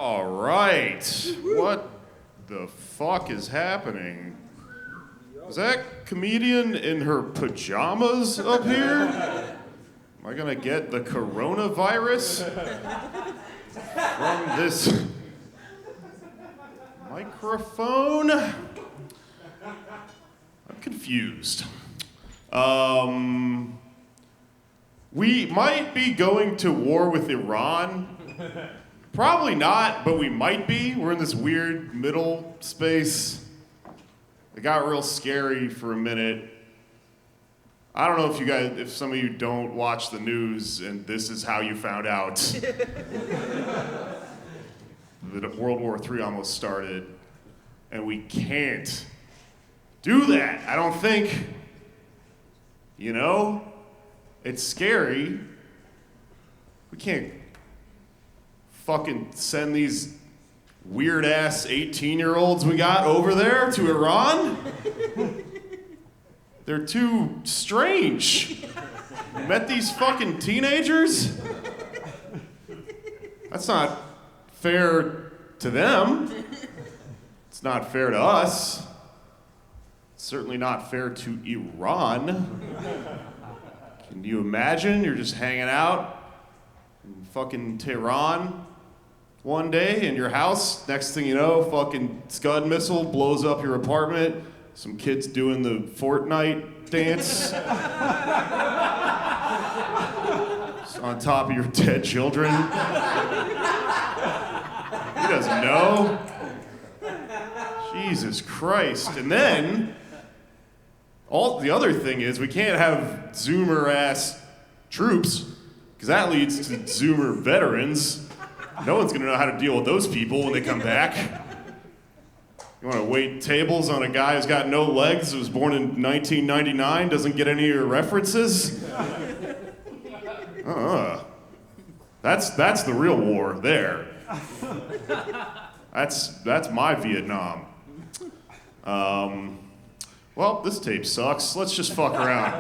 All right. What the fuck is happening? Is that comedian in her pajamas up here? Am I gonna get the coronavirus from this microphone? I'm confused. We might be going to war with Iran. Probably not, but we might be. We're in this weird middle space. It got real scary for a minute. I don't know if some of you don't watch the news and this is how you found out that World War III almost started, and we can't do that. I don't think, it's scary. We can't fucking send these weird-ass 18-year-olds we got over there to Iran. They're too strange. Met these fucking teenagers? That's not fair to them. It's not fair to us. It's certainly not fair to Iran. Can you imagine? You're just hanging out in fucking Tehran one day in your house. Next thing you know, fucking Scud missile blows up your apartment. Some kids doing the Fortnite dance on top of your dead children. He doesn't know. Jesus Christ. And then, the other thing is we can't have Zoomer-ass troops, because that leads to Zoomer veterans. No one's gonna know how to deal with those people when they come back. You wanna wait tables on a guy who's got no legs, who was born in 1999, doesn't get any of your references? That's the real war there. That's my Vietnam. Well, this tape sucks. Let's just fuck around.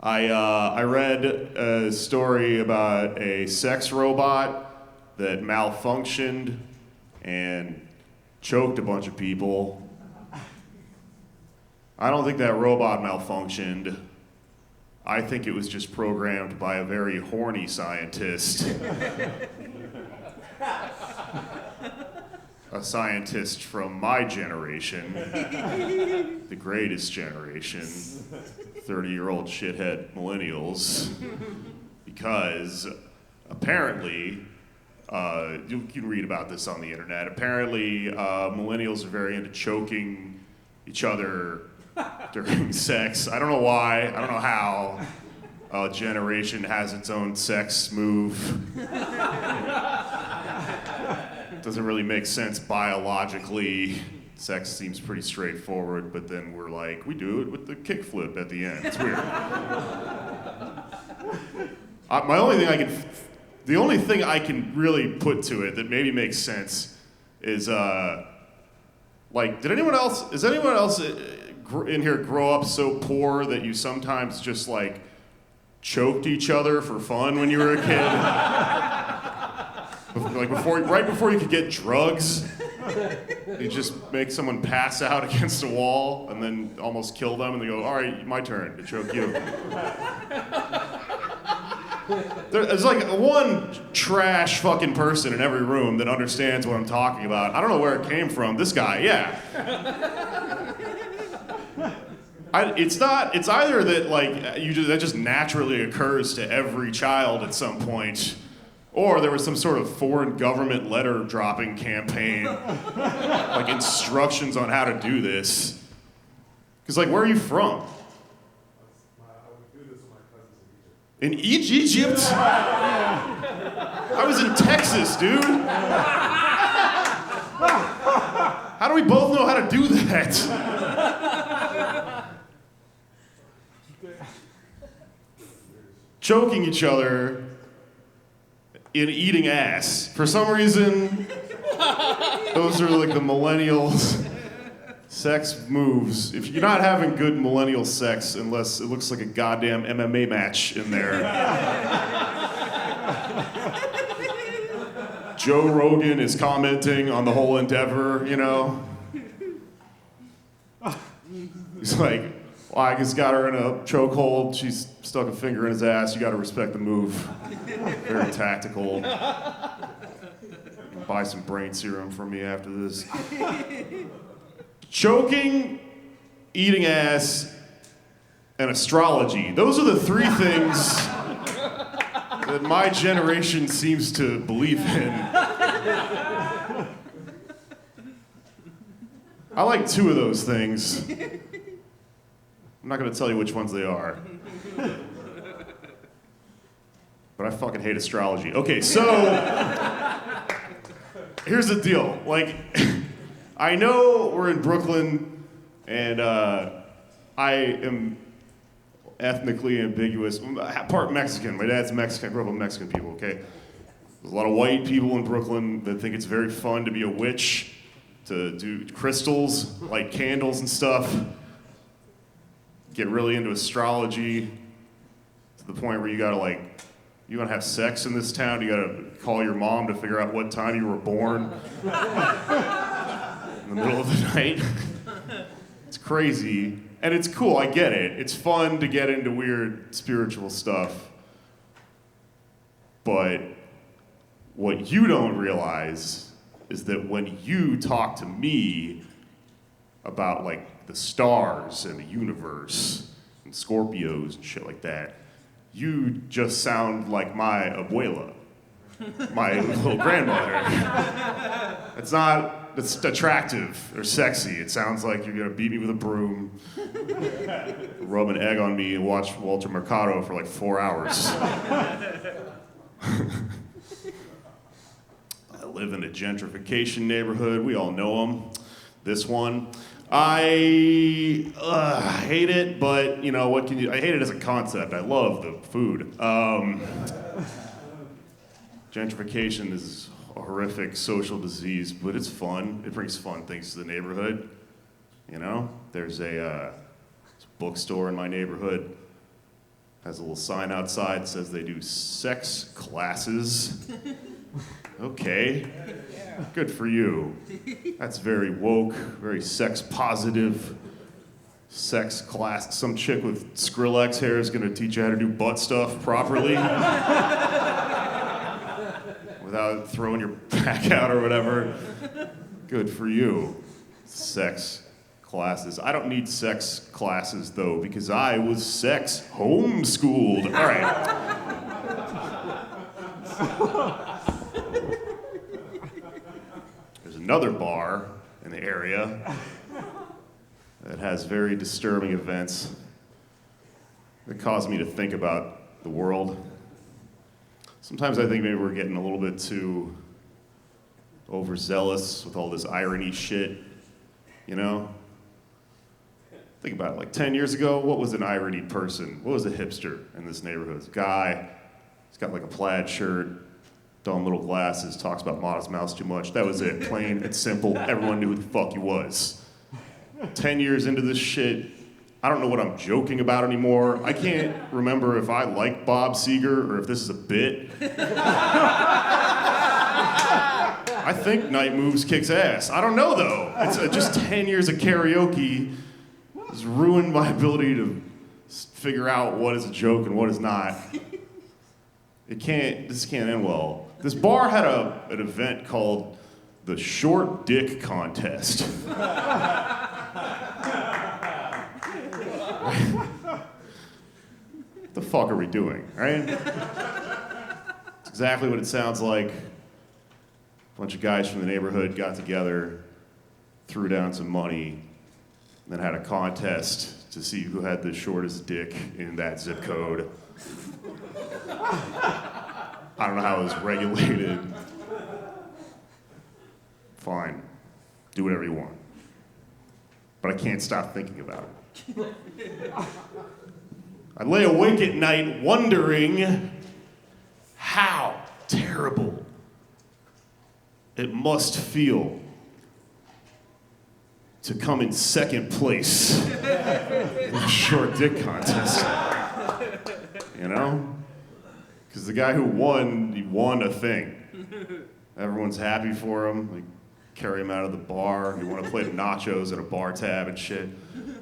I read a story about a sex robot that malfunctioned and choked a bunch of people. I don't think that robot malfunctioned. I think it was just programmed by a very horny scientist. A scientist from my generation, the greatest generation, 30-year-old shithead millennials, because apparently, you can read about this on the internet, apparently millennials are very into choking each other during sex. I don't know why, I don't know how. A generation has its own sex move. Doesn't really make sense biologically. Sex seems pretty straightforward, but then we're like, we do it with the kickflip at the end. It's weird. The only thing I can really put to it that maybe makes sense is, does anyone else in here grow up so poor that you sometimes just choked each other for fun when you were a kid? Right before you could get drugs, you just make someone pass out against a wall and then almost kill them, and they go, all right, my turn to choke you. There's one trash fucking person in every room that understands what I'm talking about. I don't know where it came from. This guy, yeah. It's either that that just naturally occurs to every child at some point, or there was some sort of foreign government letter dropping campaign, instructions on how to do this. Because where are you from? I would do this with my cousins in Egypt. In Egypt? I was in Texas, dude. How do we both know how to do that? Choking each other in eating ass. For some reason, those are the millennials' Sex moves. If you're not having good millennial sex, unless it looks like a goddamn MMA match in there. Joe Rogan is commenting on the whole endeavor, you know? He's like, well, I just got her in a chokehold. She's stuck a finger in his ass. You gotta respect the move. Very tactical. Buy some brain serum from me after this. Choking, eating ass, and astrology. Those are the three things that my generation seems to believe in. I like two of those things. I'm not gonna tell you which ones they are. But I fucking hate astrology. Okay, so here's the deal. Like, I know we're in Brooklyn, and I am ethnically ambiguous. Part Mexican. My dad's Mexican. I grew up with Mexican people, okay? There's a lot of white people in Brooklyn that think it's very fun to be a witch, to do crystals, light candles and stuff, get really into astrology to the point where you gotta you wanna have sex in this town, you gotta call your mom to figure out what time you were born in the middle of the night. It's crazy, and it's cool, I get it. It's fun to get into weird spiritual stuff, but what you don't realize is that when you talk to me about the stars and the universe and Scorpios and shit like that, you just sound like my abuela, my little grandmother. It's attractive or sexy. It sounds like you're gonna beat me with a broom, rub an egg on me, and watch Walter Mercado for 4 hours. I live in a gentrification neighborhood. We all know them. This one. I hate it, but what can you? I hate it as a concept. I love the food. Gentrification is a horrific social disease, but it's fun. It brings fun things to the neighborhood. There's a bookstore in my neighborhood. Has a little sign outside that says they do sex classes. Okay, good for you. That's very woke, very sex positive. Sex class. Some chick with Skrillex hair is gonna teach you how to do butt stuff properly without throwing your back out or whatever. Good for you. Sex classes. I don't need sex classes though, because I was sex homeschooled. All right. There's another bar in the area that has very disturbing events that cause me to think about the world. Sometimes I think maybe we're getting a little bit too overzealous with all this irony shit, Think about it, 10 years ago, what was an irony person? What was a hipster in this neighborhood? It's a guy, he's got a plaid shirt, dumb little glasses, talks about Modest Mouse too much. That was it, plain and simple. Everyone knew who the fuck he was. 10 years into this shit, I don't know what I'm joking about anymore. I can't remember if I like Bob Seger or if this is a bit. I think Night Moves kicks ass. I don't know though. It's just 10 years of karaoke has ruined my ability to figure out what is a joke and what is not. This can't end well. This bar had an event called the Short Dick Contest. What the fuck are we doing, right? It's exactly what it sounds like. A bunch of guys from the neighborhood got together, threw down some money, then had a contest to see who had the shortest dick in that zip code. I don't know how it was regulated. Fine, do whatever you want. But I can't stop thinking about it. I lay awake at night wondering how terrible it must feel to come in second place in the short dick contest. You know? Because the guy who won, he won a thing. Everyone's happy for him. Like, carry him out of the bar. You want to play nachos at a bar tab and shit.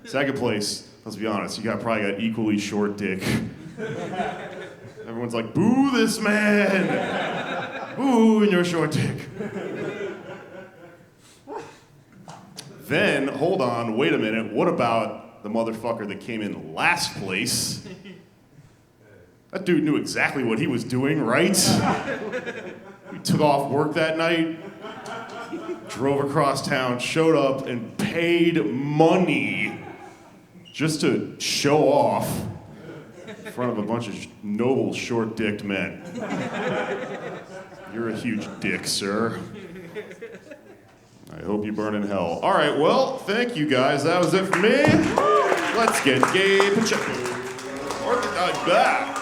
Second place, let's be honest, you probably got equally short dick. Everyone's like, boo this man! Boo in your short dick. Then, hold on, wait a minute, what about the motherfucker that came in last place? That dude knew exactly what he was doing, right? He took off work that night, drove across town, showed up, and paid money just to show off in front of a bunch of noble, short-dicked men. You're a huge dick, sir. I hope you burn in hell. All right, well, thank you guys. That was it for me. Let's get gay. Back.